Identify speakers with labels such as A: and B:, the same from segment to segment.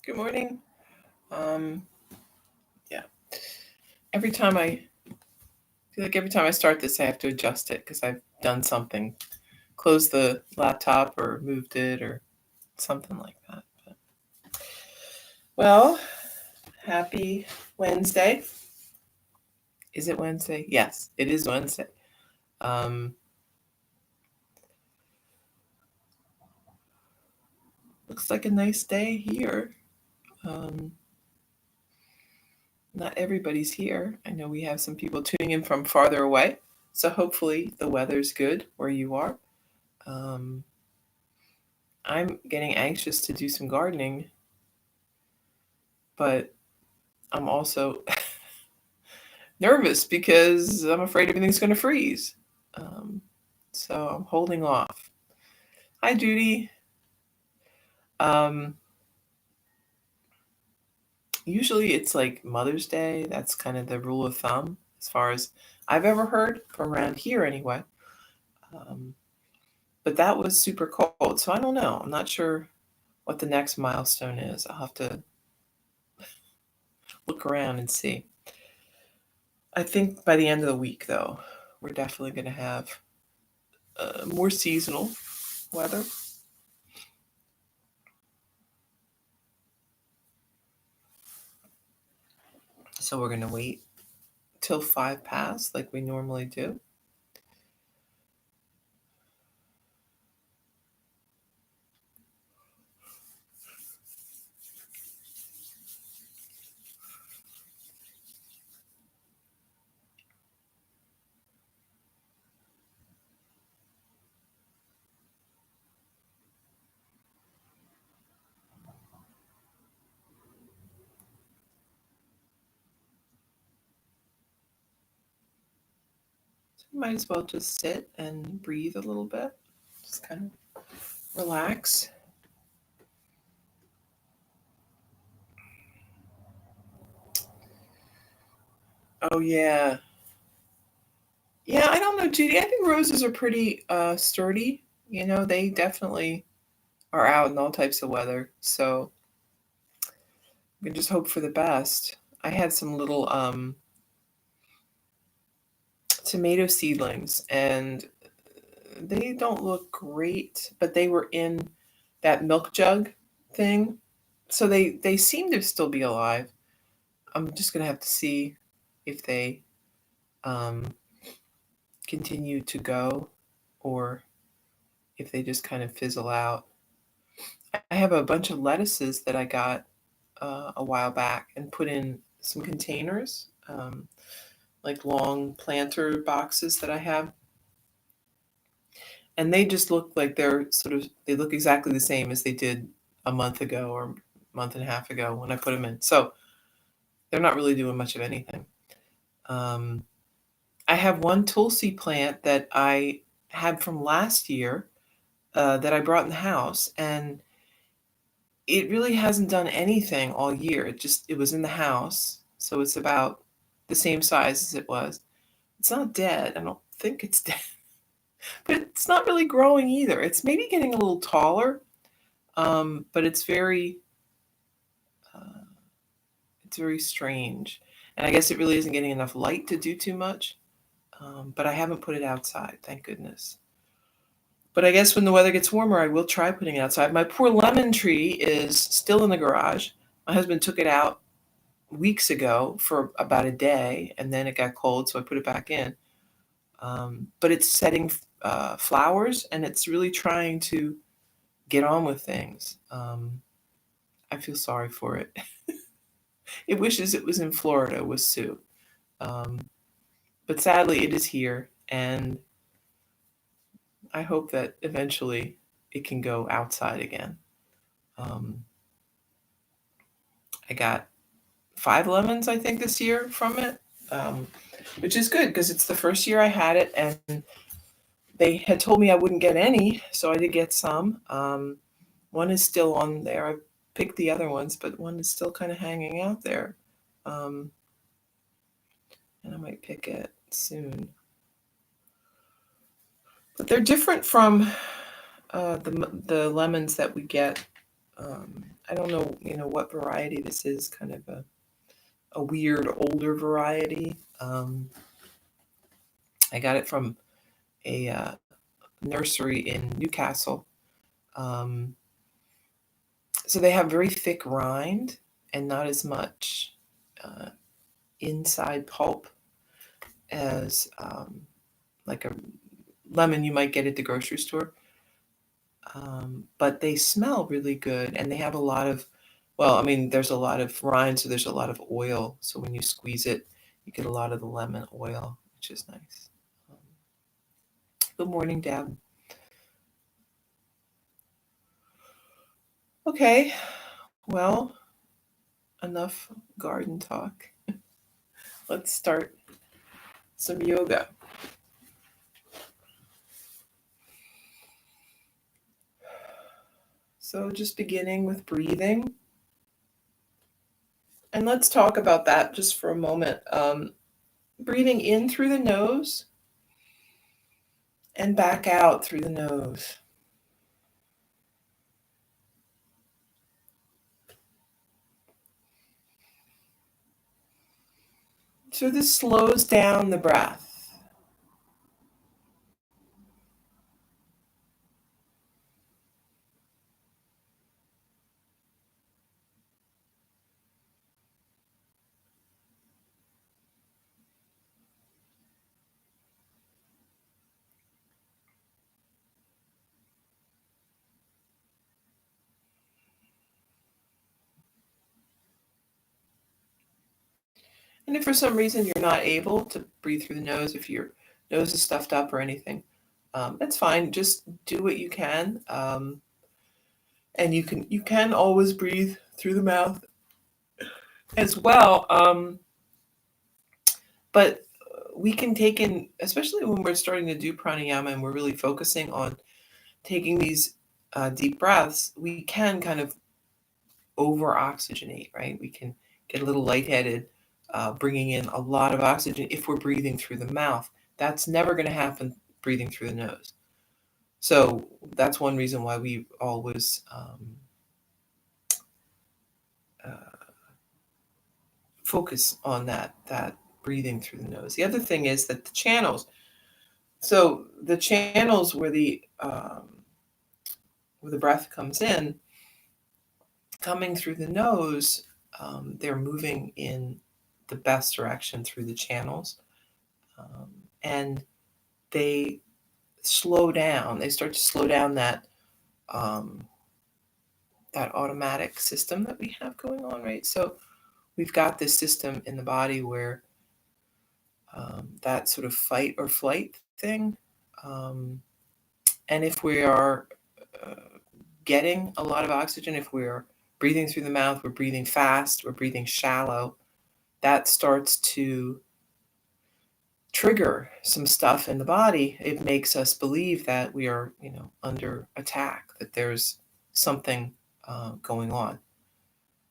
A: Good morning. Yeah. Every time I feel like every time I start this, I have to adjust it because I've done something, closed the laptop or moved it or something like that. But, well, happy Wednesday. Is it Wednesday? Yes, it is Wednesday. Um, looks like a nice day here. Um, not everybody's here. I know we have some people tuning in from farther away. So hopefully the weather's good where you are. Um, I'm getting anxious to do some gardening, but I'm also nervous because I'm afraid everything's going to freeze. Um, so I'm holding off. Hi, Judy. Um, Usually it's like Mother's Day. That's kind of the rule of thumb as far as I've ever heard from around here anyway. Um, but that was super cold. So I don't know. I'm not sure what the next milestone is. I'll have to look around and see. I think by the end of the week, though, we're definitely going to have more seasonal weather. So we're going to wait till 5 past like we normally do. So you might as well just sit and breathe a little bit. Just kind of relax. Oh, yeah. Yeah, I don't know, Judy. I think roses are pretty sturdy. You know, they definitely are out in all types of weather. So we can just hope for the best. I had some little tomato seedlings and they don't look great, but they were in that milk jug thing. So they seem to still be alive. I'm just gonna have to see if they um, continue to go or if they just kind of fizzle out. I have a bunch of lettuces that I got a while back and put in some containers, like long planter boxes that I have, and they just look like they look exactly the same as they did a month ago or a month and a half ago when I put them in. So they're not really doing much of anything. Um, I have one Tulsi plant that I had from last year that I brought in the house, and it really hasn't done anything all year. It was in the house, so it's about the same size as it was. It's not dead. I don't think it's dead, but it's not really growing either. It's maybe getting a little taller, but uh, it's very strange. And I guess it really isn't getting enough light to do too much. But I haven't put it outside, thank goodness. But I guess when the weather gets warmer, I will try putting it outside. My poor lemon tree is still in the garage. My husband took it out weeks ago for about a day, and then it got cold, so I put it back in. But it's setting flowers, and it's really trying to get on with things. I feel sorry for it. It wishes it was in Florida with Sue. Um, but sadly, it is here, and I hope that eventually it can go outside again. Um, I got 5 lemons, I think, this year from it, which is good because it's the first year I had it, and they had told me I wouldn't get any, so I did get some. One is still on there. I picked the other ones, but one is still kind of hanging out there, um, and I might pick it soon. But they're different from the lemons that we get I don't know, what variety this is, kind of a weird older variety. I got it from a nursery in Newcastle. So they have very thick rind and not as much inside pulp as like a lemon you might get at the grocery store. But they smell really good, and they have a lot of, there's a lot of rind, so there's a lot of oil. So when you squeeze it, you get a lot of the lemon oil, which is nice. Good morning, Deb. Okay, well, enough garden talk. Let's start some yoga. So just beginning with breathing. And let's talk about that just for a moment. Breathing in through the nose and back out through the nose. So this slows down the breath. And if for some reason you're not able to breathe through the nose, if your nose is stuffed up or anything, that's fine. Just do what you can. And you can always breathe through the mouth as well. But we can take in, especially when we're starting to do pranayama and we're really focusing on taking these deep breaths, we can kind of over oxygenate, right? We can get a little lightheaded, bringing in a lot of oxygen if we're breathing through the mouth. That's never going to happen breathing through the nose. So that's one reason why we always focus on that breathing through the nose. The other thing is that the channels. So the channels where the breath comes in, coming through the nose, they're moving in the best direction through the channels, and they slow down. They start to slow down that that automatic system that we have going on, right? So we've got this system in the body where that sort of fight or flight thing, and if we are getting a lot of oxygen, if we're breathing through the mouth, we're breathing fast, we're breathing shallow, that starts to trigger some stuff in the body. It makes us believe that we are, under attack, that there's something going on.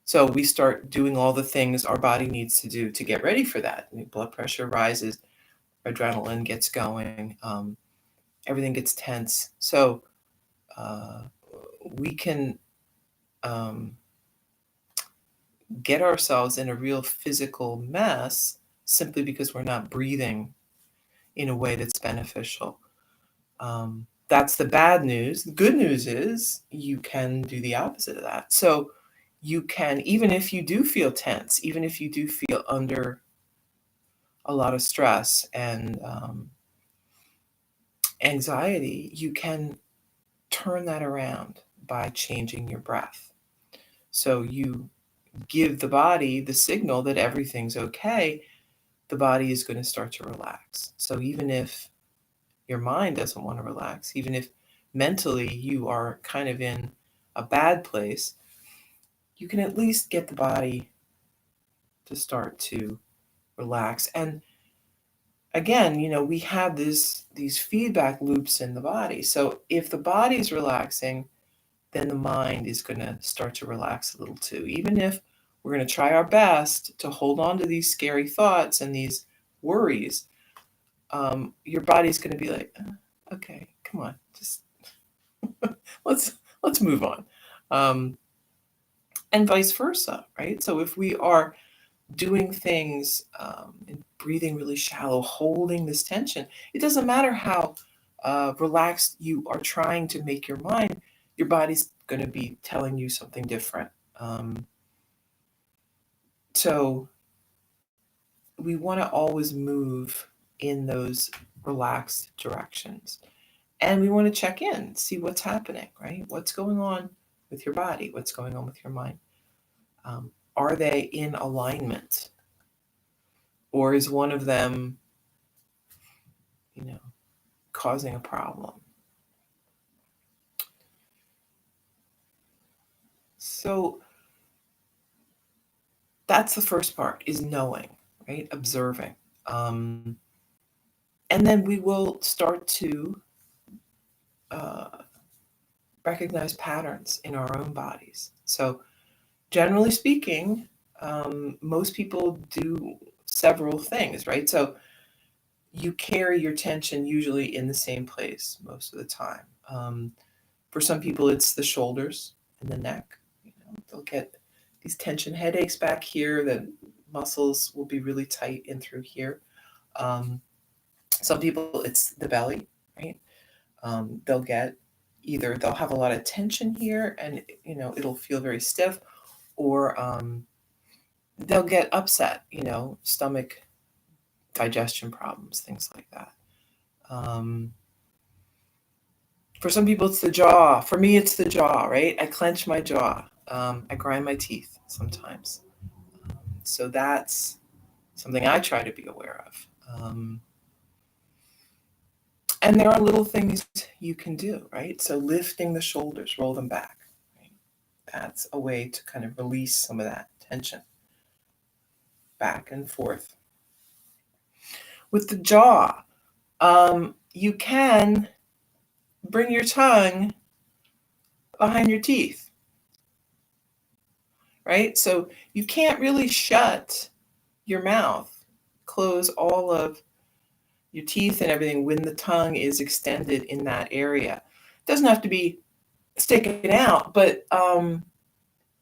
A: So we start doing all the things our body needs to do to get ready for that. Blood pressure rises, adrenaline gets going, everything gets tense. So we can get ourselves in a real physical mess simply because we're not breathing in a way that's beneficial. That's the bad news. The good news is you can do the opposite of that. So you can, even if you do feel tense, even if you do feel under a lot of stress and anxiety, you can turn that around by changing your breath. So you give the body the signal that everything's okay, the body is going to start to relax. So even if your mind doesn't want to relax, even if mentally you are kind of in a bad place, you can at least get the body to start to relax. And again, we have these feedback loops in the body. So if the body's relaxing, then the mind is going to start to relax a little too. Even if we're going to try our best to hold on to these scary thoughts and these worries, your body's going to be like, okay, come on, just let's move on. and vice versa, right? So if we are doing things and breathing really shallow, holding this tension, it doesn't matter how relaxed you are trying to make your mind, your body's going to be telling you something different. So we want to always move in those relaxed directions. And we want to check in, see what's happening, right? What's going on with your body? What's going on with your mind? Are they in alignment? Or is one of them, causing a problem? So that's the first part, is knowing, right? Observing. And then we will start to uh, recognize patterns in our own bodies. So generally speaking, most people do several things, right? So you carry your tension usually in the same place most of the time. For some people, it's the shoulders and the neck. They'll get these tension headaches back here. The muscles will be really tight in through here. Some people, it's the belly, right? They'll have a lot of tension here, and it'll feel very stiff, or they'll get upset, stomach digestion problems, things like that. For some people, it's the jaw. For me, it's the jaw, right? I clench my jaw. I grind my teeth sometimes. So that's something I try to be aware of. And there are little things you can do, right? So lifting the shoulders, roll them back. Right? That's a way to kind of release some of that tension back and forth. With the jaw, you can bring your tongue behind your teeth, right? So you can't really shut your mouth, close all of your teeth and everything when the tongue is extended in that area. It doesn't have to be sticking out, but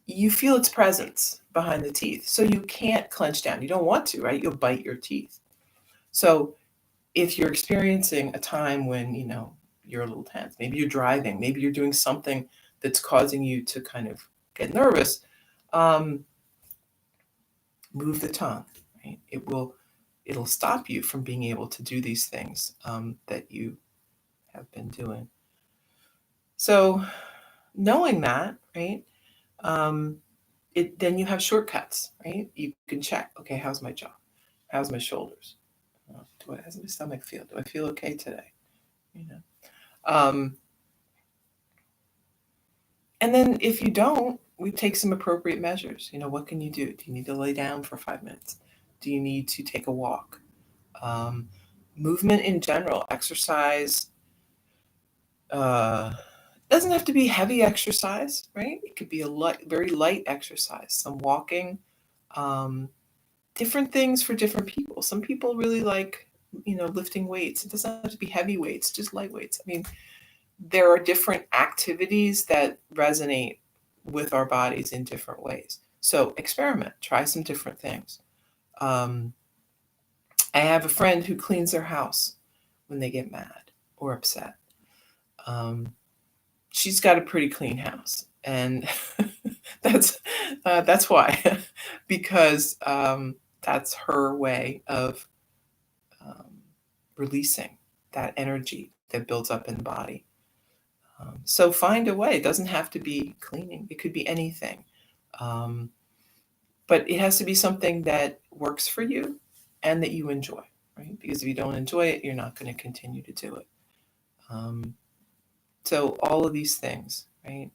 A: you feel its presence behind the teeth. So you can't clench down. You don't want to, right? You'll bite your teeth. So if you're experiencing a time when, you're a little tense, maybe you're driving, maybe you're doing something that's causing you to kind of get nervous, move the tongue, right? It'll stop you from being able to do these things that you have been doing. So knowing that, right? Then you have shortcuts, right? You can check, okay, how's my jaw? How's my shoulders? How's my stomach feel? Do I feel okay today? And then if you don't, we take some appropriate measures. What can you do? Do you need to lay down for 5 minutes? Do you need to take a walk? Movement in general, exercise, doesn't have to be heavy exercise, right? It could be a very light exercise, some walking, different things for different people. Some people really like, lifting weights. It doesn't have to be heavy weights, just light weights. I mean, there are different activities that resonate with our bodies in different ways. So experiment, try some different things. I have a friend who cleans their house when they get mad or upset. She's got a pretty clean house, and that's why, because that's her way of releasing that energy that builds up in the body. So find a way. It doesn't have to be cleaning. It could be anything. But it has to be something that works for you and that you enjoy, right? Because if you don't enjoy it, you're not going to continue to do it. So all of these things, right?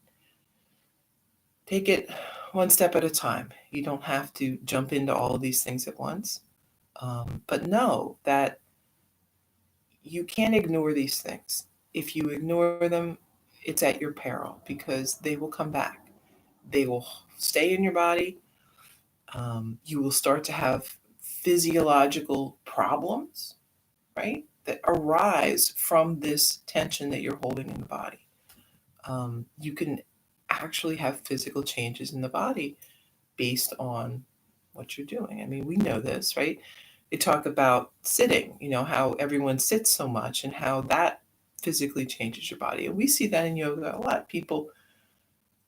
A: Take it one step at a time. You don't have to jump into all of these things at once. But know that you can't ignore these things. If you ignore them, it's at your peril, because they will come back. They will stay in your body. You will start to have physiological problems, right, that arise from this tension that you're holding in the body. You can actually have physical changes in the body based on what you're doing. I mean, we know this, right? They talk about sitting, how everyone sits so much and how that physically changes your body. And we see that in yoga a lot. People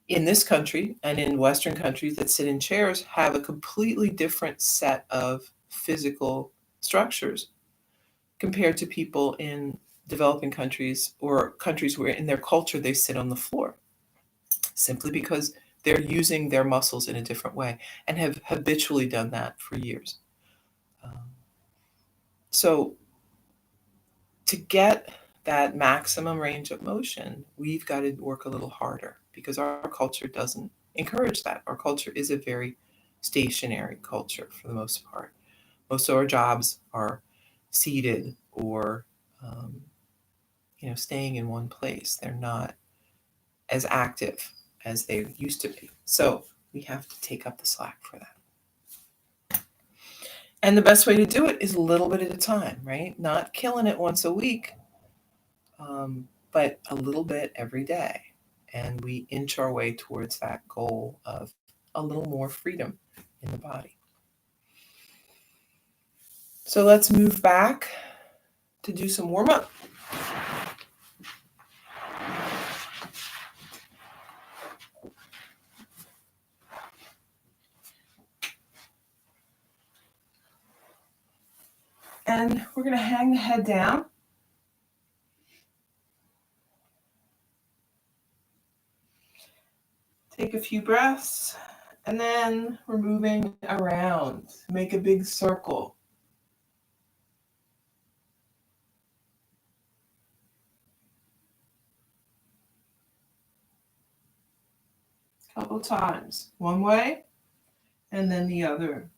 A: in this country and in Western countries that sit in chairs have a completely different set of physical structures compared to people in developing countries or countries where in their culture they sit on the floor, simply because they're using their muscles in a different way and have habitually done that for years. So to get that maximum range of motion, we've got to work a little harder because our culture doesn't encourage that. Our culture is a very stationary culture for the most part. Most of our jobs are seated or, staying in one place. They're not as active as they used to be. So we have to take up the slack for that. And the best way to do it is a little bit at a time, right? Not killing it once a week, but a little bit every day. And we inch our way towards that goal of a little more freedom in the body. So let's move back to do some warm up. And we're going to hang the head down. Take a few breaths, and then we're moving around. Make a big circle. A couple times. One way, and then the other.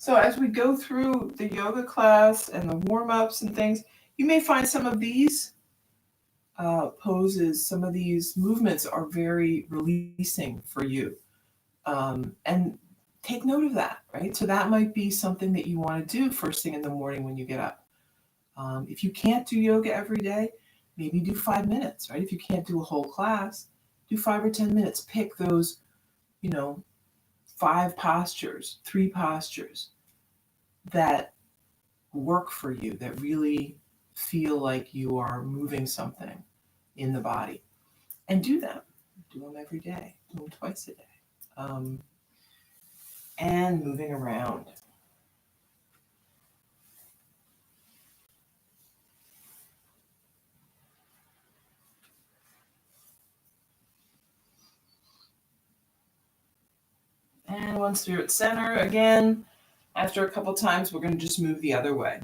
A: So as we go through the yoga class and the warm-ups and things, you may find some of these poses, some of these movements are very releasing for you. And take note of that, right? So that might be something that you want to do first thing in the morning when you get up. If you can't do yoga every day, maybe do 5 minutes, right? If you can't do a whole class, do 5 or 10 minutes. Pick those, 5 postures, 3 postures that work for you, that really feel like you are moving something in the body. And do them. Do them every day. Do them twice a day. And moving around. And once you're at center, again, after a couple times, we're going to just move the other way.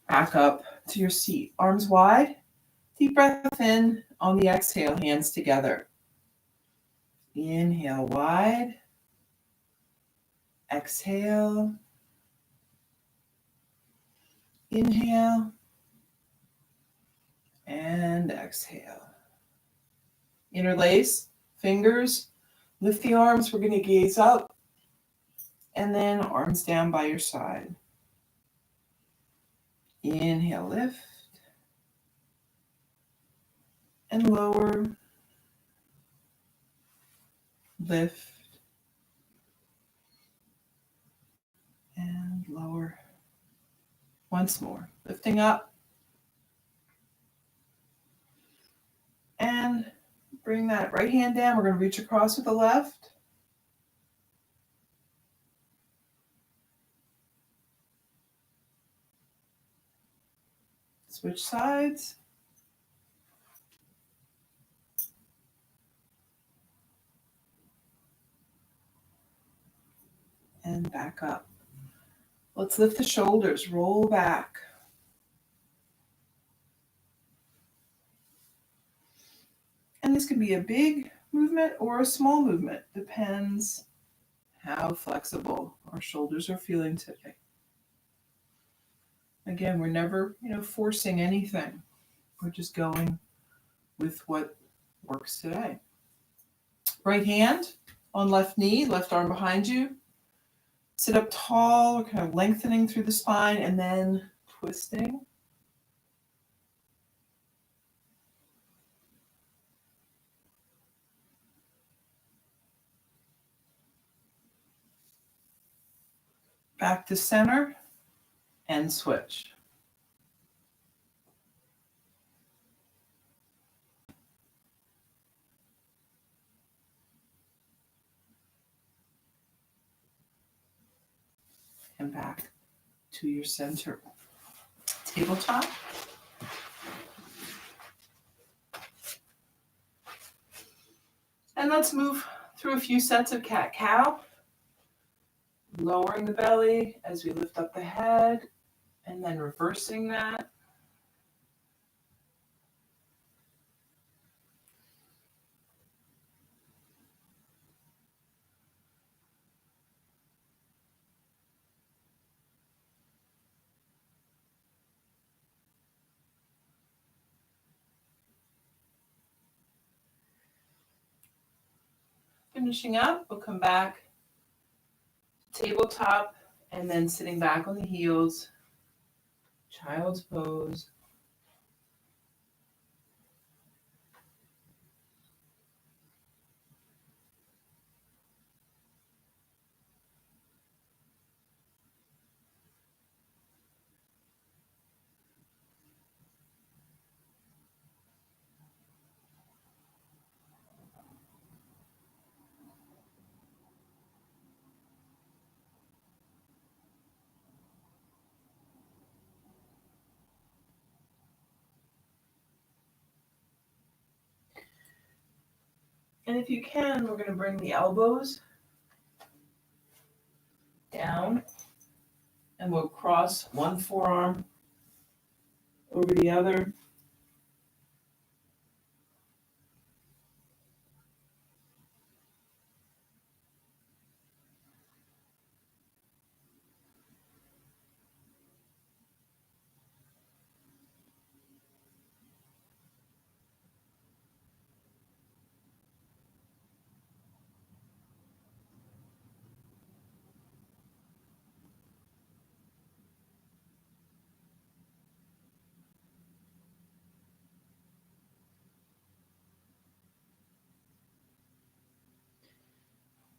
A: Back up to your seat. Arms wide. Deep breath in. On the exhale, hands together. Inhale wide. Exhale. Inhale. And exhale. Interlace fingers. Lift the arms. We're going to gaze up. And then arms down by your side. Inhale, lift. And lower. Lift. And lower. Once more. Lifting up. And bring that right hand down. We're going to reach across with the left. Switch sides. And back up. Let's lift the shoulders, roll back. And this can be a big movement or a small movement. Depends how flexible our shoulders are feeling today. Again, we're never, forcing anything. We're just going with what works today. Right hand on left knee, left arm behind you. Sit up tall, or kind of lengthening through the spine and then twisting. Back to center and switch. And back to your center. Tabletop. And let's move through a few sets of cat-cow. Lowering the belly as we lift up the head, and then reversing that. Finishing up, we'll come back, tabletop, and then sitting back on the heels, child's pose. And if you can, we're going to bring the elbows down, and we'll cross one forearm over the other.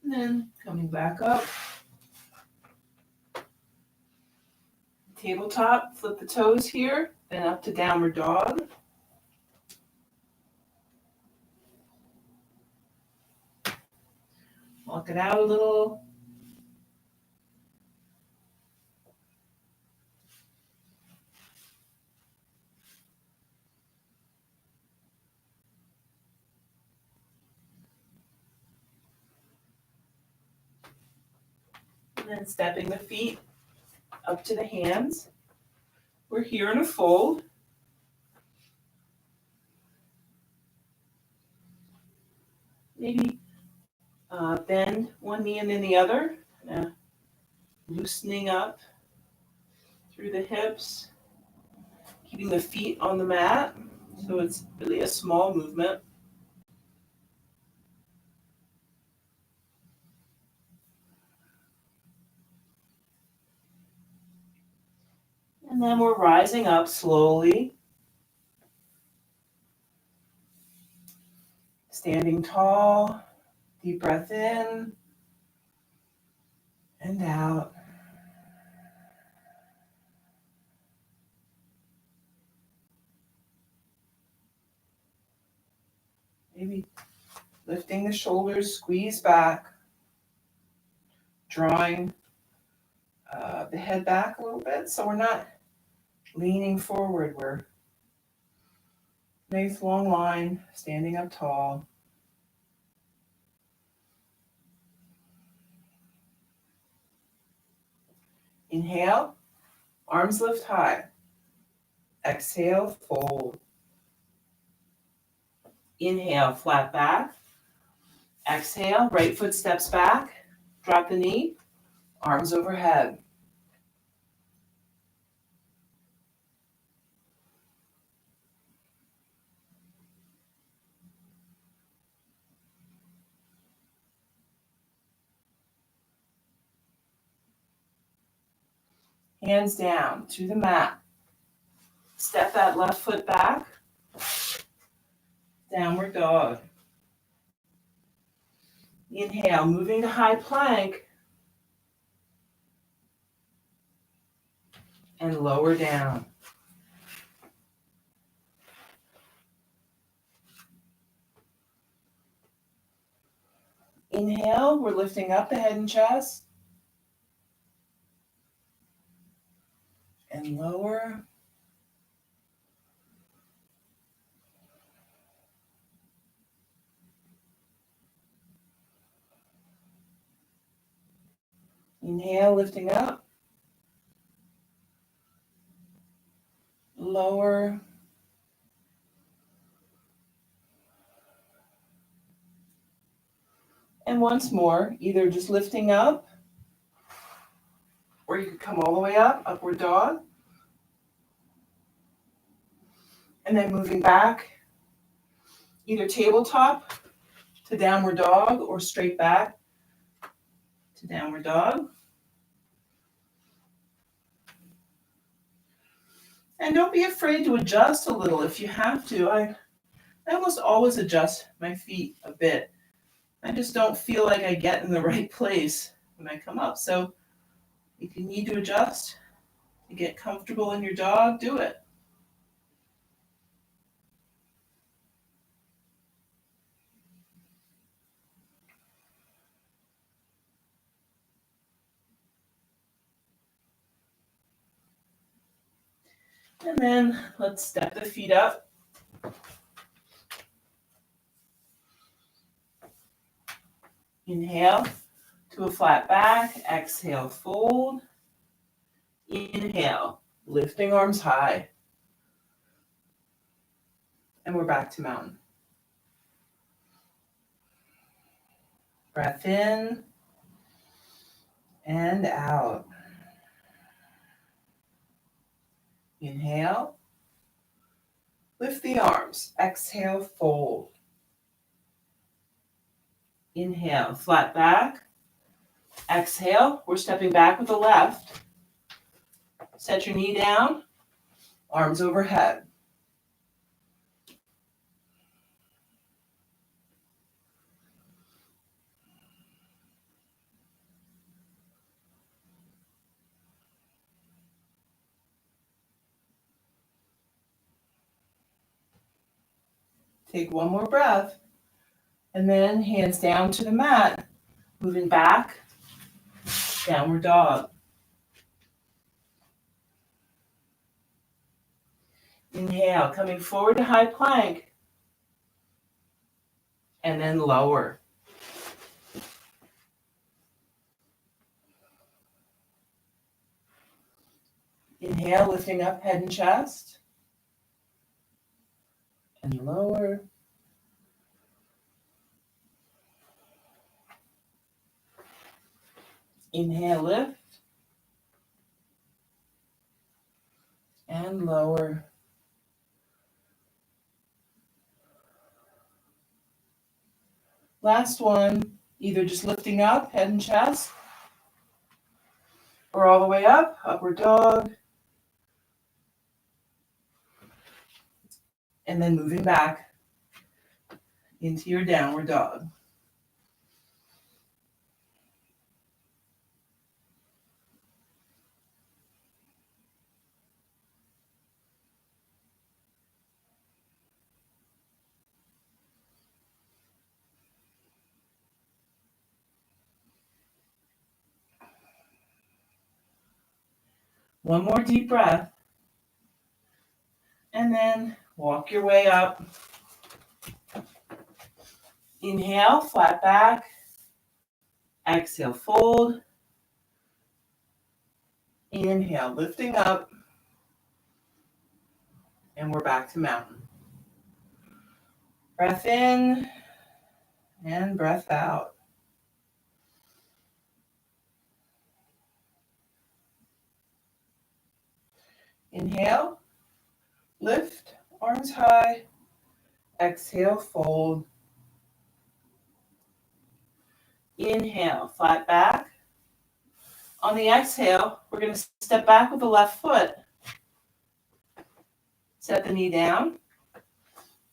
A: And then coming back up. Tabletop, flip the toes here, then up to downward dog. Walk it out a little. And then stepping the feet up to the hands. We're here in a fold. Maybe bend one knee and then the other. Loosening up through the hips. Keeping the feet on the mat. So it's really a small movement. And then we're rising up slowly. Standing tall. Deep breath in and out. Maybe lifting the shoulders, squeeze back. Drawing the head back a little bit so we're not leaning forward. We're nice long line, standing up tall. Inhale, arms lift high. Exhale, fold. Inhale, flat back. Exhale, right foot steps back. Drop the knee, arms overhead. Hands down to the mat. Step that left foot back. Downward dog. Inhale, moving to high plank. And lower down. Inhale, we're lifting up the head and chest. And lower. Inhale, lifting up. Lower. And once more, either just lifting up, or you could come all the way up, upward dog. And then moving back, either tabletop to downward dog or straight back to downward dog. And don't be afraid to adjust a little if you have to. I almost always adjust my feet a bit. I just don't feel like I get in the right place when I come up. So if you need to adjust to get comfortable in your dog, do it. And then let's step the feet up. Inhale to a flat back. Exhale, fold. Inhale, lifting arms high. And we're back to mountain. Breath in and out. Inhale. Lift the arms. Exhale, fold. Inhale, flat back. Exhale, we're stepping back with the left. Set your knee down, arms overhead. Take one more breath, and then hands down to the mat, moving back, downward dog. Inhale, coming forward to high plank, and then lower. Inhale, lifting up head and chest, and lower. Inhale, lift, and lower. Last one, either just lifting up, head and chest, or all the way up, upward dog, and then moving back into your downward dog. One more deep breath, and then walk your way up. Inhale, flat back. Exhale, fold. Inhale, lifting up. And we're back to mountain. Breath in and breath out. Inhale, lift, arms high. Exhale, fold. Inhale, flat back. On the exhale, we're going to step back with the left foot. Set the knee down,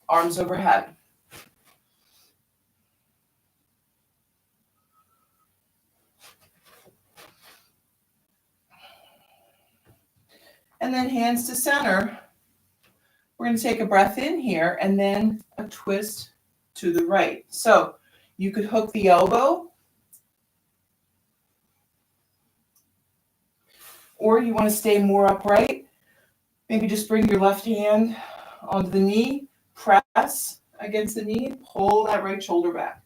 A: arms overhead. And then hands to center. We're going to take a breath in here and then a twist to the right. So you could hook the elbow, or you want to stay more upright. Maybe just bring your left hand onto the knee, press against the knee, pull that right shoulder back.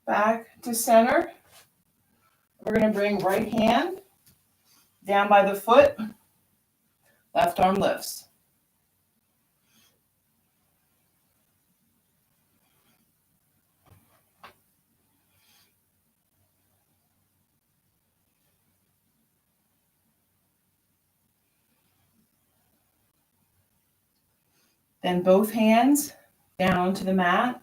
A: Back to center. We're going to bring right hand down by the foot, left arm lifts. Then both hands down to the mat.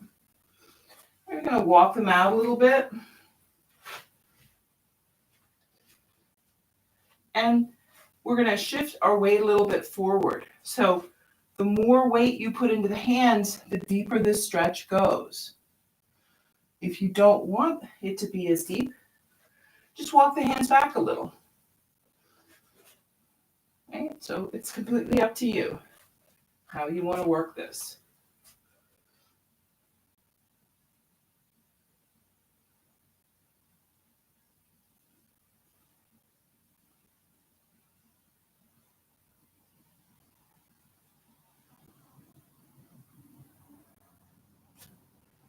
A: We're going to walk them out a little bit. And we're going to shift our weight a little bit forward. So the more weight you put into the hands, the deeper this stretch goes. If you don't want it to be as deep, just walk the hands back a little. Okay? So it's completely up to you how you want to work this.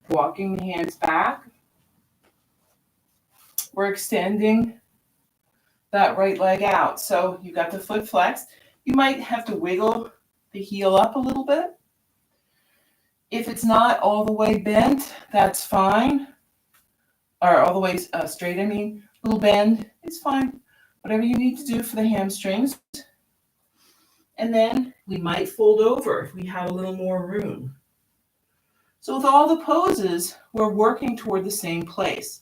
A: Walking the hands back. We're extending that right leg out. So you got the foot flexed. You might have to wiggle the heel up a little bit. If it's not all the way bent, that's fine. Or all the way straight, a little bend, it's fine. Whatever you need to do for the hamstrings. And then we might fold over if we have a little more room. So with all the poses, we're working toward the same place.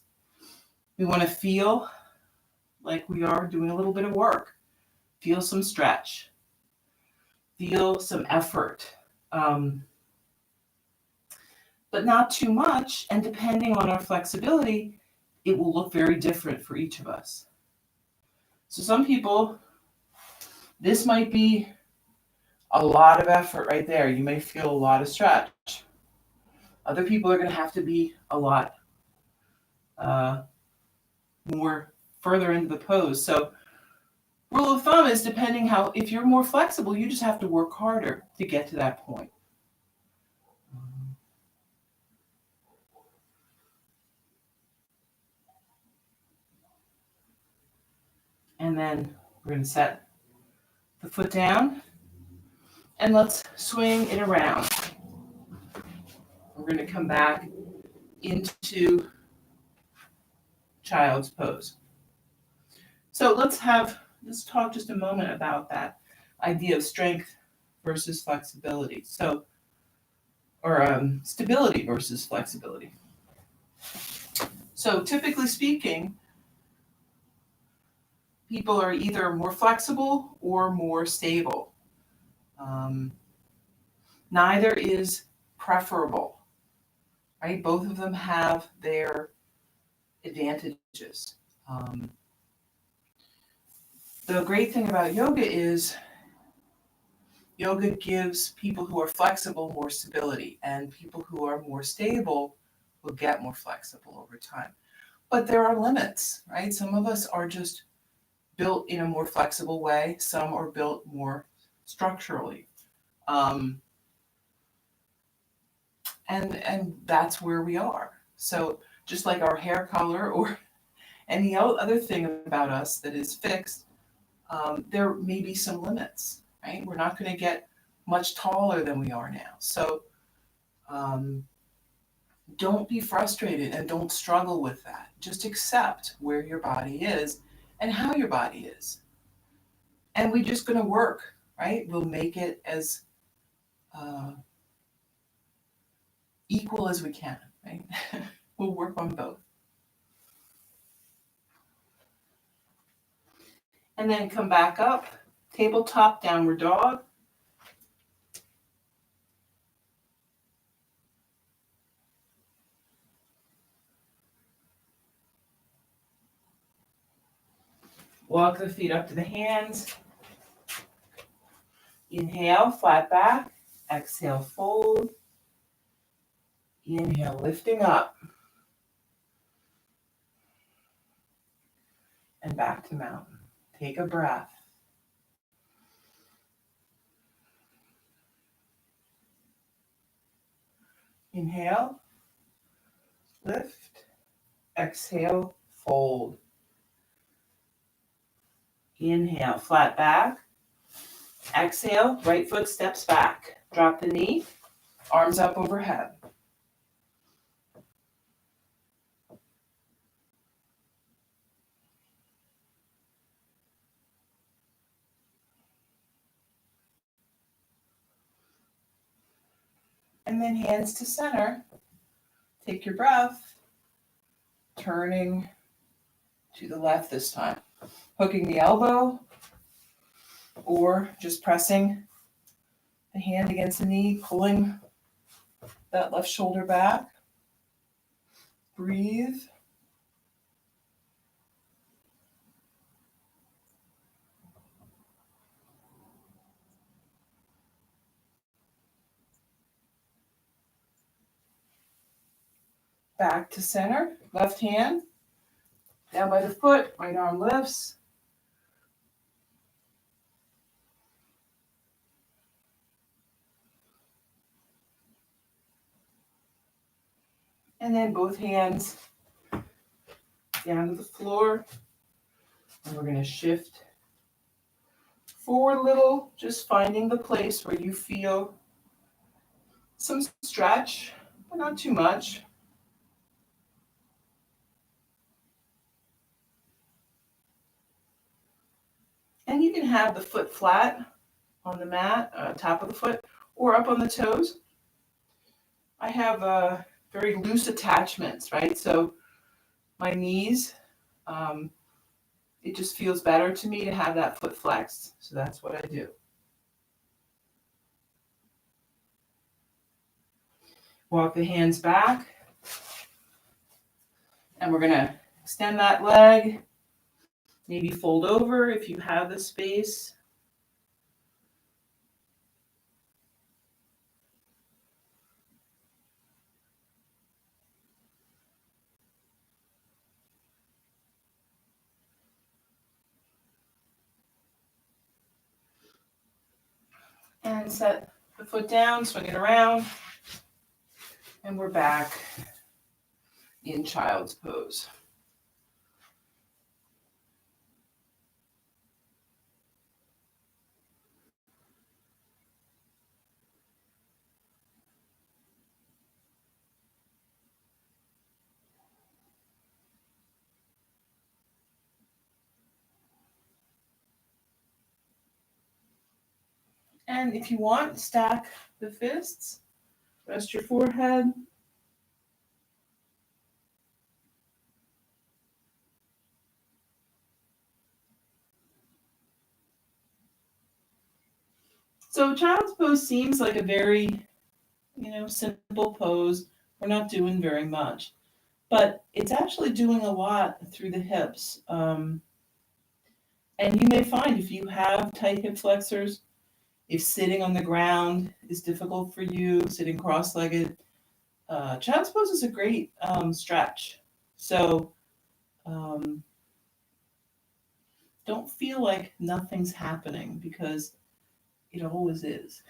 A: We want to feel like we are doing a little bit of work. Feel some stretch. Feel some effort. But not too much, and depending on our flexibility, it will look very different for each of us. So some people, this might be a lot of effort right there. You may feel a lot of stretch. Other people are going to have to be a lot more further into the pose. So rule of thumb is depending how, if you're more flexible, you just have to work harder to get to that point. And then we're going to set the foot down and let's swing it around. We're going to come back into child's pose. So let's talk just a moment about that idea of strength versus flexibility. So, or stability versus flexibility. So typically speaking, people are either more flexible or more stable. Neither is preferable, right? Both of them have their advantages. The great thing about yoga is yoga gives people who are flexible more stability, and people who are more stable will get more flexible over time. But there are limits, right? Some of us are just built in a more flexible way. Some are built more structurally. And that's where we are. So just like our hair color or any other thing about us that is fixed, there may be some limits, right? We're not going to get much taller than we are now. So don't be frustrated and don't struggle with that. Just accept where your body is and how your body is. And we're just going to work, right? We'll make it as equal as we can, right? We'll work on both. And then come back up, tabletop downward dog. Walk the feet up to the hands. Inhale, flat back. Exhale, fold. Inhale, lifting up. And back to mountain. Take a breath. Inhale, lift. Exhale, fold. Inhale, flat back. Exhale, right foot steps back. Drop the knee, arms up overhead. And then hands to center. Take your breath. Turning to the left this time. Hooking the elbow or just pressing the hand against the knee, pulling that left shoulder back. Breathe. Back to center. Left hand down by the foot, right arm lifts. And then both hands down to the floor. And we're going to shift forward a little, just finding the place where you feel some stretch, but not too much. And you can have the foot flat on the mat, top of the foot, or up on the toes. I have very loose attachments, right? So my knees, it just feels better to me to have that foot flexed. So that's what I do. Walk the hands back. And we're going to extend that leg. Maybe fold over if you have the space. And set the foot down, swing it around. And we're back in child's pose. And if you want, stack the fists, rest your forehead. So child's pose seems like a very, simple pose. We're not doing very much, but it's actually doing a lot through the hips. And you may find if you have tight hip flexors, if sitting on the ground is difficult for you, sitting cross-legged, child's pose is a great stretch. So don't feel like nothing's happening because it always is.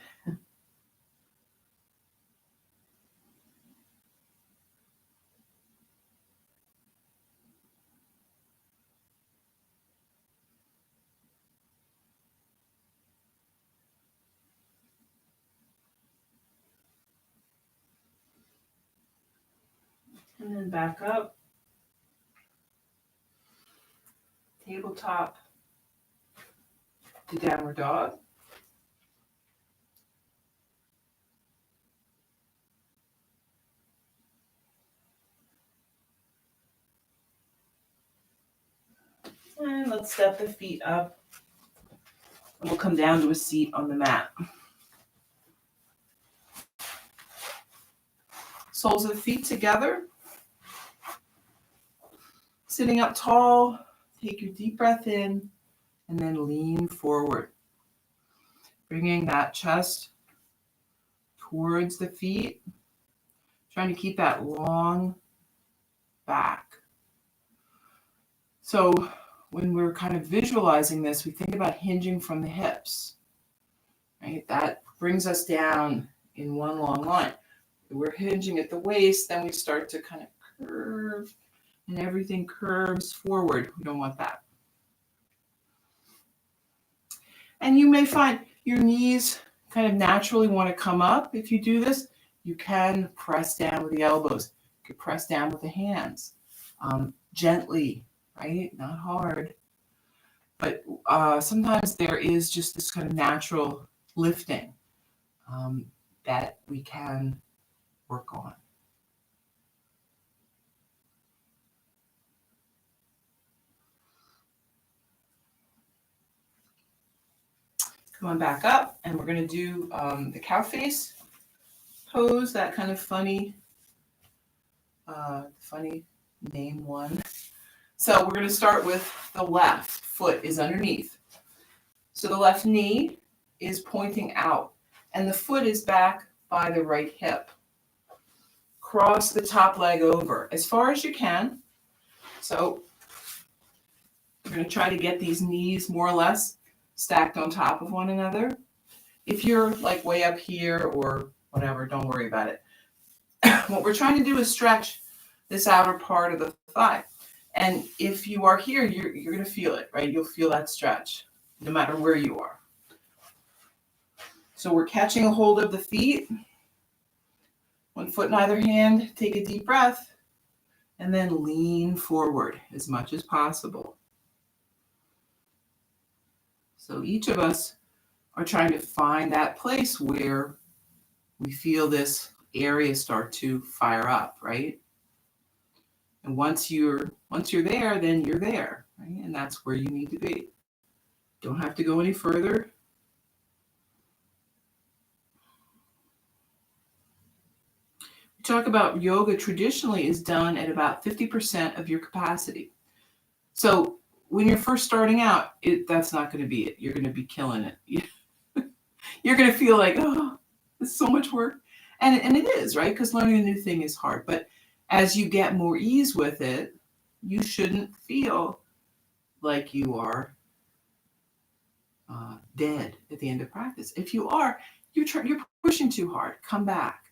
A: And then back up. Tabletop to downward dog. And let's step the feet up. And we'll come down to a seat on the mat. Soles of the feet together. Sitting up tall, take your deep breath in, and then lean forward. Bringing that chest towards the feet. Trying to keep that long back. So when we're kind of visualizing this, we think about hinging from the hips, right? That brings us down in one long line. We're hinging at the waist, then we start to kind of curve, and everything curves forward. We don't want that. And you may find your knees kind of naturally want to come up. If you do this, you can press down with the elbows. You can press down with the hands, gently, right? Not hard. But sometimes there is just this kind of natural lifting that we can work on. Come on back up, and we're going to do the cow face pose, that kind of funny name one. So we're going to start with the left foot is underneath. So the left knee is pointing out, and the foot is back by the right hip. Cross the top leg over as far as you can. So we're going to try to get these knees more or less stacked on top of one another. If you're like way up here or whatever, don't worry about it. What we're trying to do is stretch this outer part of the thigh. And if you are here, you're going to feel it, right? You'll feel that stretch no matter where you are. So we're catching a hold of the feet. One foot in either hand. Take a deep breath. And then lean forward as much as possible. So each of us are trying to find that place where we feel this area start to fire up, right? And once you're there, then you're there, right? And that's where you need to be. Don't have to go any further. We talk about yoga traditionally is done at about 50% of your capacity. So when you're first starting out, that's not going to be it. You're going to be killing it. You're going to feel like, oh, it's so much work. And it is, right? Because learning a new thing is hard. But as you get more ease with it, you shouldn't feel like you are dead at the end of practice. If you are, you're pushing too hard. Come back.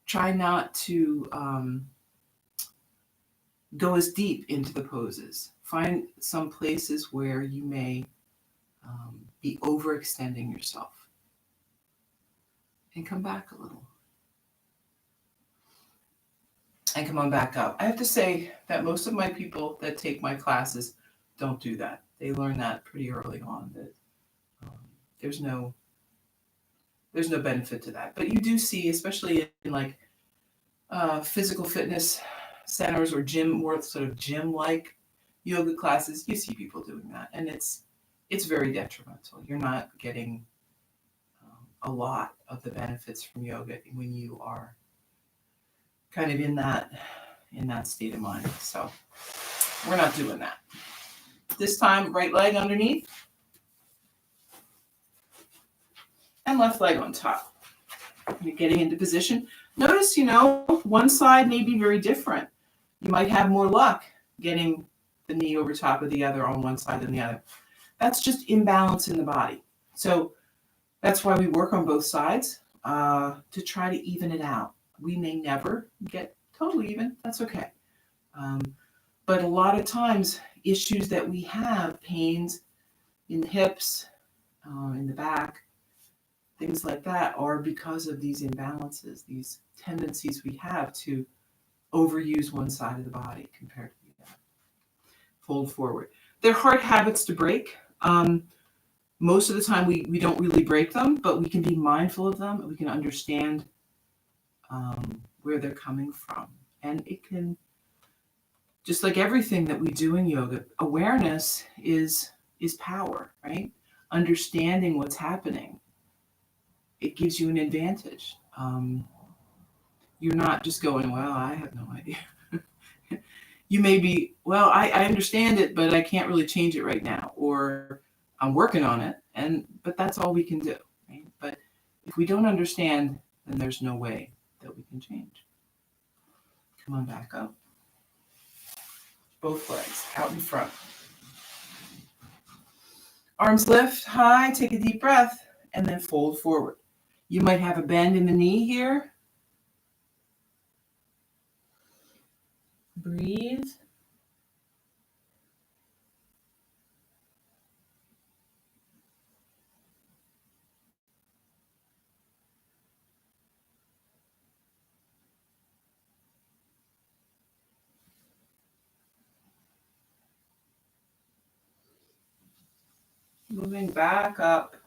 A: Try not to go as deep into the poses. Find some places where you may be overextending yourself. And come back a little. And come on back up. I have to say that most of my people that take my classes don't do that. They learn that pretty early on, that there's no benefit to that. But you do see, especially in like physical fitness centers or gym, more sort of gym-like yoga classes, you see people doing that. And it's very detrimental. You're not getting a lot of the benefits from yoga when you are kind of in that state of mind. So we're not doing that. This time, right leg underneath and left leg on top. You're getting into position. Notice, one side may be very different. You might have more luck getting the knee over top of the other on one side than the other. That's just imbalance in the body. So that's why we work on both sides to try to even it out. We may never get totally even. That's okay. But a lot of times, issues that we have, pains in the hips, in the back, things like that, are because of these imbalances, these tendencies we have to overuse one side of the body compared to the other. Fold forward. They're hard habits to break. Most of the time we don't really break them, but we can be mindful of them and we can understand where they're coming from. And it can, just like everything that we do in yoga, awareness is power, right? Understanding what's happening, it gives you an advantage. You're not just going, well, I have no idea. You may be, well, I understand it, but I can't really change it right now, or I'm working on it, but that's all we can do, right? But if we don't understand, then there's no way that we can change. Come on back up. Both legs out in front. Arms lift high, take a deep breath, and then fold forward. You might have a bend in the knee here. Breathe. Moving back up.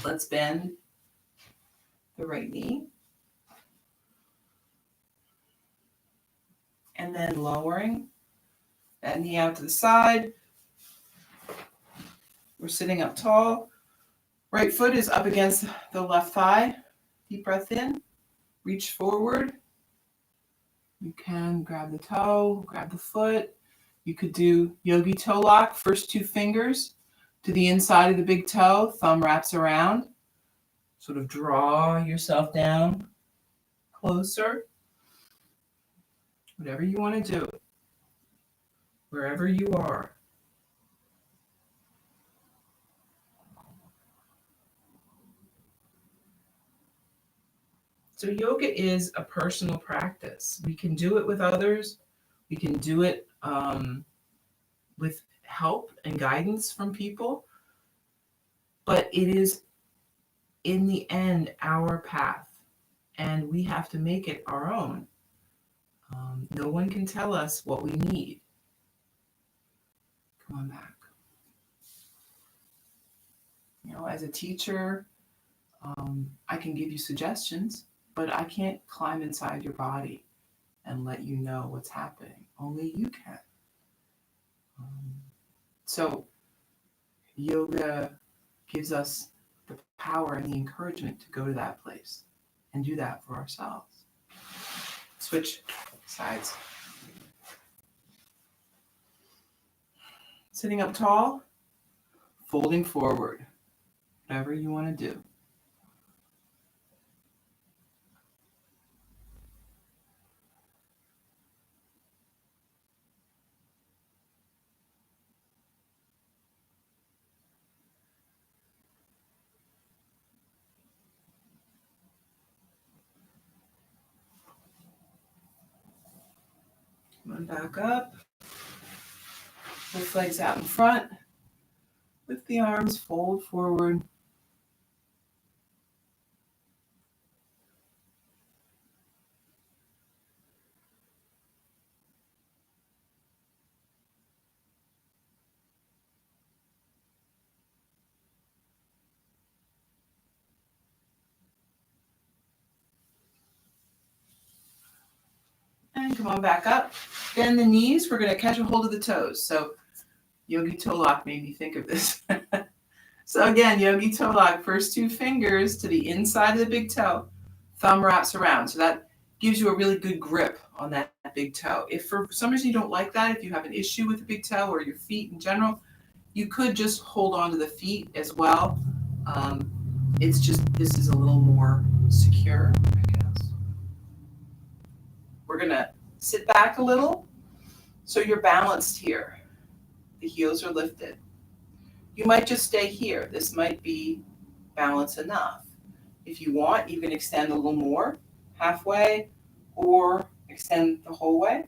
A: Let's bend the right knee. And then lowering that knee out to the side. We're sitting up tall. Right foot is up against the left thigh. Deep breath in. Reach forward. You can grab the toe, grab the foot. You could do yogi toe lock, first two fingers to the inside of the big toe, thumb wraps around. Sort of draw yourself down closer. Whatever you want to do, wherever you are. So yoga is a personal practice. We can do it with others. We can do it with help and guidance from people. But it is, in the end, our path. And we have to make it our own. No one can tell us what we need. Come on back. You know, as a teacher, I can give you suggestions, but I can't climb inside your body and let you know what's happening. Only you can. So yoga gives us the power and the encouragement to go to that place and do that for ourselves. Switch sides. Sitting up tall, folding forward. Whatever you want to do. Come on back up. Both legs out in front. Lift the arms, fold forward. And come on back up. Bend the knees. We're going to catch a hold of the toes. So yogi toe lock made me think of this. So again, yogi toe lock, first two fingers to the inside of the big toe, thumb wraps around. So that gives you a really good grip on that big toe. If for some reason you don't like that, if you have an issue with the big toe or your feet in general, you could just hold on to the feet as well. It's just, this is a little more secure, I guess. We're gonna sit back a little so you're balanced here. The heels are lifted. You might just stay here. This might be balance enough. If you want, you can extend a little more, halfway, or extend the whole way.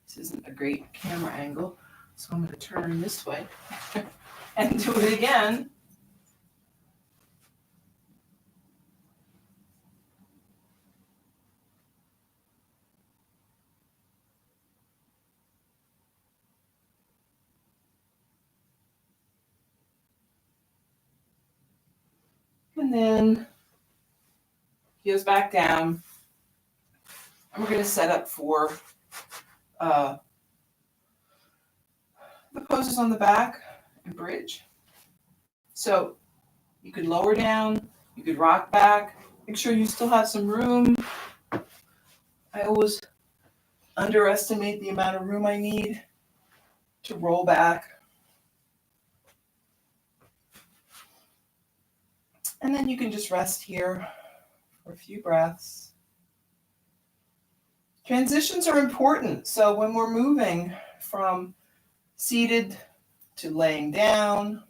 A: This isn't a great camera angle, so I'm going to turn this way and do it again. And then heels back down. And we're going to set up for the poses on the back and bridge. So you could lower down, you could rock back, make sure you still have some room. I always underestimate the amount of room I need to roll back. And then you can just rest here for a few breaths. Transitions are important. So when we're moving from seated to laying down,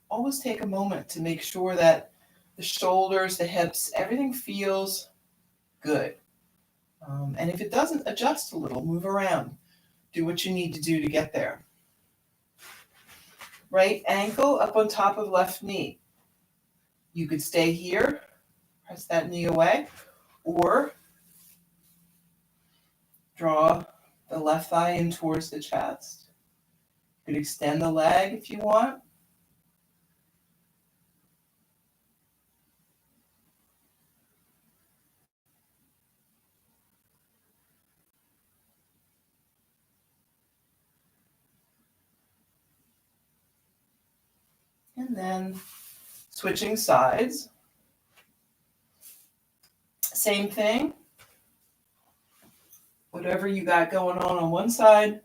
A: always take a moment to make sure that the shoulders, the hips, everything feels good. And if it doesn't, adjust a little, move around, do what you need to do to get there. Right ankle up on top of left knee. You could stay here, press that knee away, or draw the left thigh in towards the chest. You could extend the leg if you want. And then switching sides. Same thing. Whatever you got going on one side,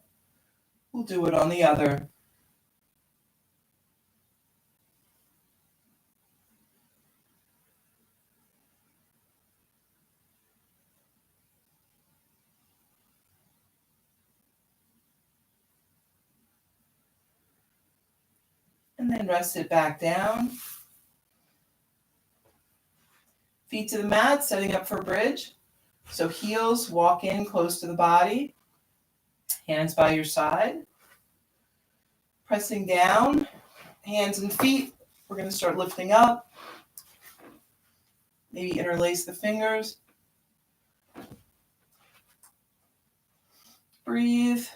A: we'll do it on the other. And then rest it back down. Feet to the mat, setting up for bridge. So heels walk in close to the body. Hands by your side. Pressing down, hands and feet. We're going to start lifting up. Maybe interlace the fingers. Breathe.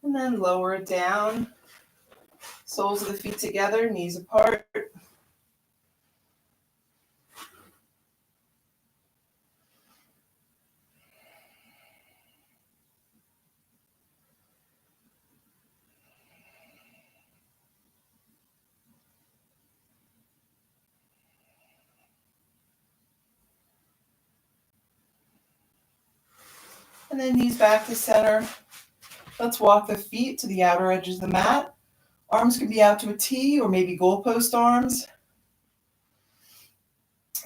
A: And then lower it down. Soles of the feet together, knees apart. And then knees back to center. Let's walk the feet to the outer edges of the mat. Arms can be out to a T or maybe goalpost arms.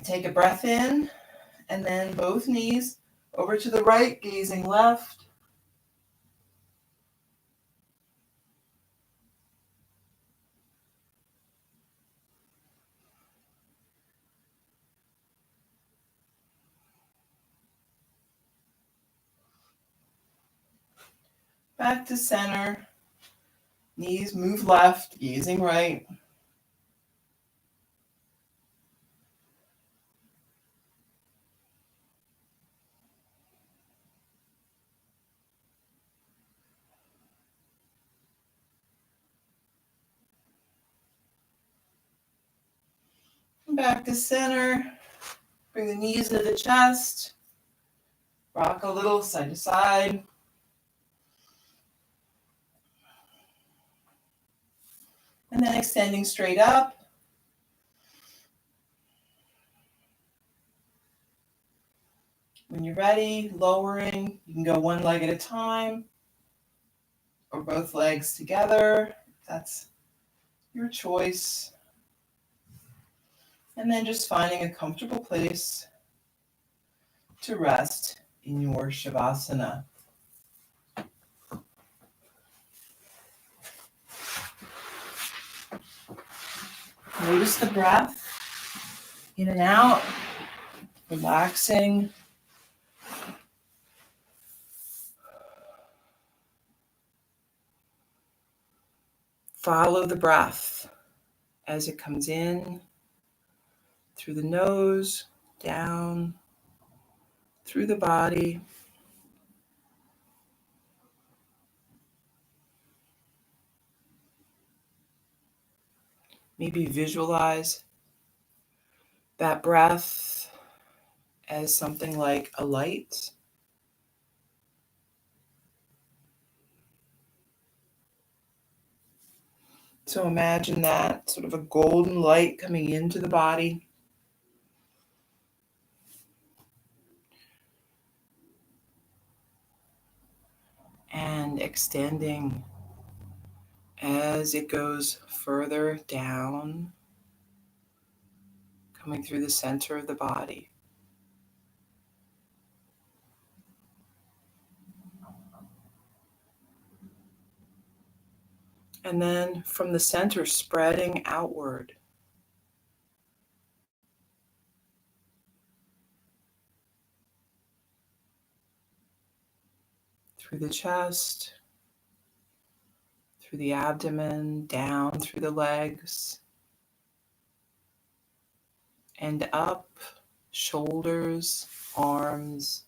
A: Take a breath in, and then both knees over to the right, gazing left. Back to center. Knees move left, gazing right. Back to center. Bring the knees into the chest. Rock a little side to side. And then extending straight up. When you're ready, lowering. You can go one leg at a time or both legs together. That's your choice. And then just finding a comfortable place to rest in your Shavasana. Notice the breath. In and out, relaxing. Follow the breath as it comes in through the nose, down, through the body. Maybe visualize that breath as something like a light. So imagine that sort of a golden light coming into the body. And extending as it goes further down, coming through the center of the body. And then from the center, spreading outward. Through the chest, through the abdomen, down through the legs, and up, shoulders, arms,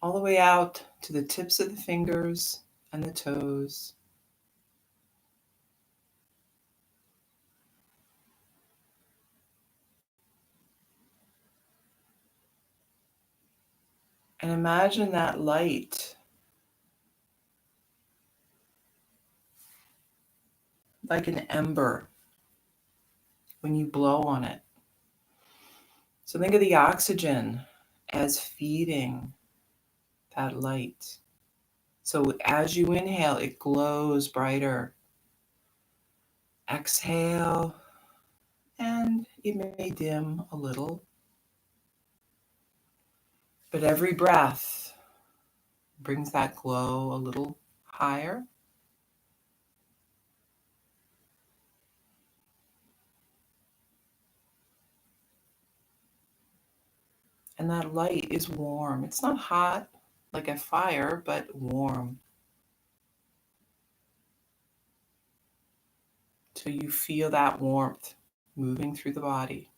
A: all the way out to the tips of the fingers and the toes. And imagine that light like an ember when you blow on it. So think of the oxygen as feeding that light. So as you inhale, it glows brighter. Exhale, and it may dim a little. But every breath brings that glow a little higher. And that light is warm. It's not hot like a fire, but warm. So you feel that warmth moving through the body.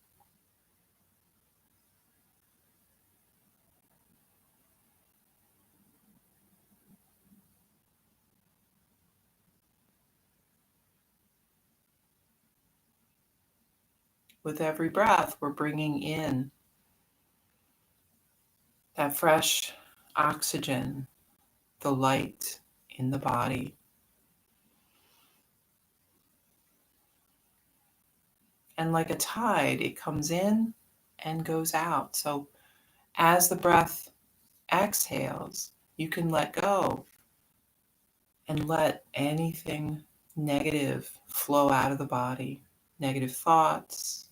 A: With every breath, we're bringing in that fresh oxygen, the light in the body. And like a tide, it comes in and goes out. So as the breath exhales, you can let go and let anything negative flow out of the body. Negative thoughts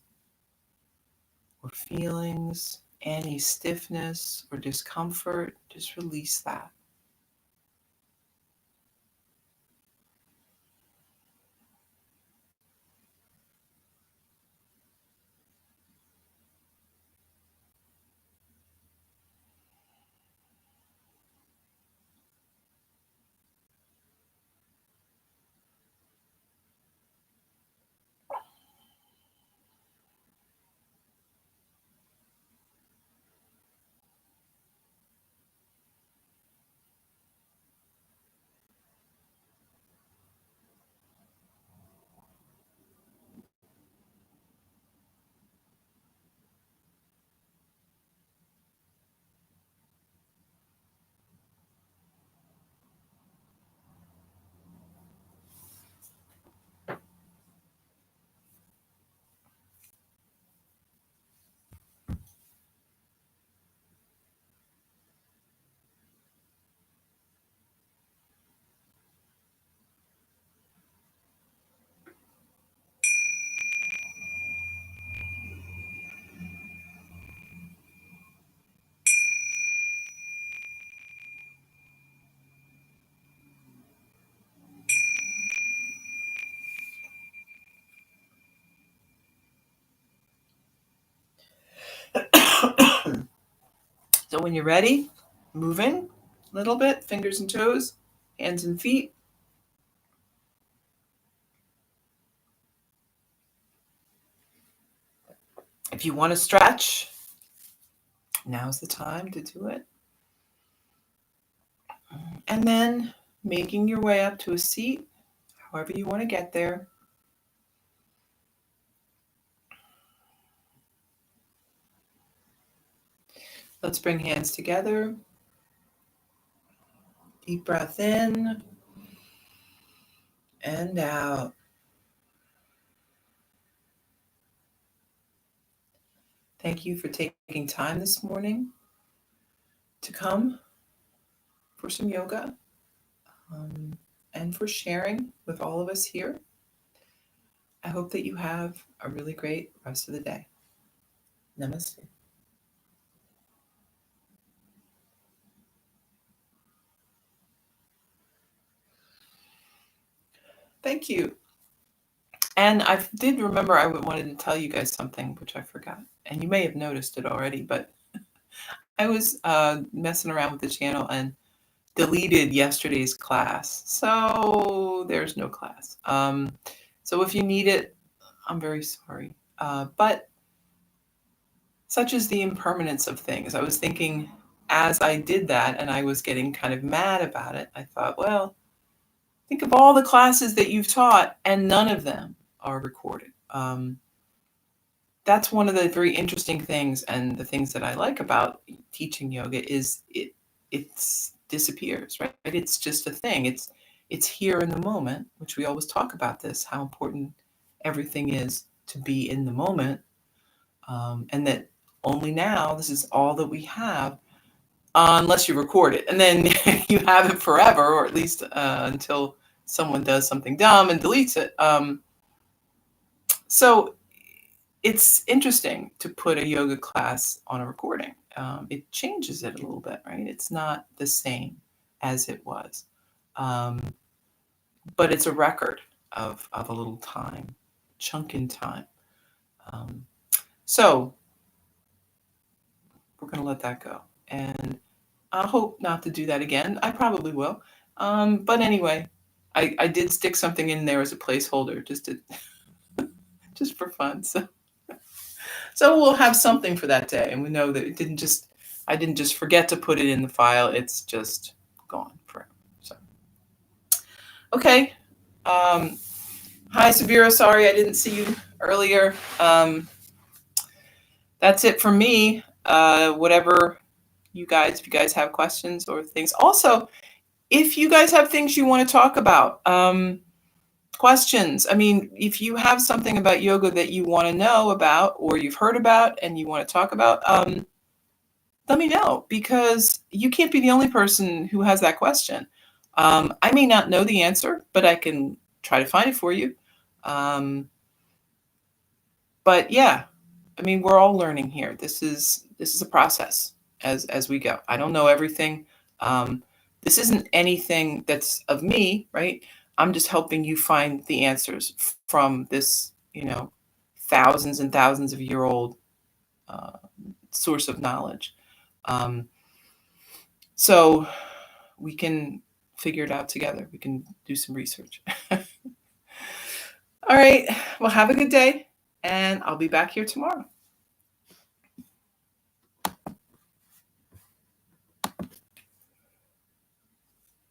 A: or feelings, any stiffness or discomfort, just release that. So when you're ready, moving a little bit, fingers and toes, hands and feet. If you want to stretch, now's the time to do it. And then making your way up to a seat, however you want to get there. Let's bring hands together. Deep breath in and out. Thank you for taking time this morning to come for some yoga and for sharing with all of us here. I hope that you have a really great rest of the day. Namaste. Thank you. And I did remember I wanted to tell you guys something, which I forgot. And you may have noticed it already, but I was messing around with the channel and deleted yesterday's class. So there's no class. So if you need it, I'm very sorry. But such is the impermanence of things. I was thinking as I did that and I was getting kind of mad about it, I thought, well, think of all the classes that you've taught and none of them are recorded. That's one of the very interesting things, and the things that I like about teaching yoga is it disappears, right? It's just a thing. It's here in the moment, which we always talk about this, how important everything is to be in the moment, and that only now this is all that we have, unless you record it, and then you have it forever, or at least until someone does something dumb and deletes it. So it's interesting to put a yoga class on a recording. It changes it a little bit, right? It's not the same as it was. But it's a record of a little time, chunk in time. So we're going to let that go. And I hope not to do that again. I probably will. But anyway, I did stick something in there as a placeholder just for fun. So we'll have something for that day, and we know that I didn't just forget to put it in the file. It's just gone forever. So, okay. Hi, Sabira. Sorry I didn't see you earlier. That's it for me. Whatever if you guys have questions or things. Also, if you guys have things you want to talk about, questions. I mean, if you have something about yoga that you want to know about, or you've heard about and you want to talk about, let me know, because you can't be the only person who has that question. I may not know the answer, but I can try to find it for you. But yeah, I mean, we're all learning here. This is a process as we go. I don't know everything. This isn't anything that's of me, right? I'm just helping you find the answers from this, thousands and thousands of year old source of knowledge. So we can figure it out together. We can do some research. All right. Well, have a good day, and I'll be back here tomorrow.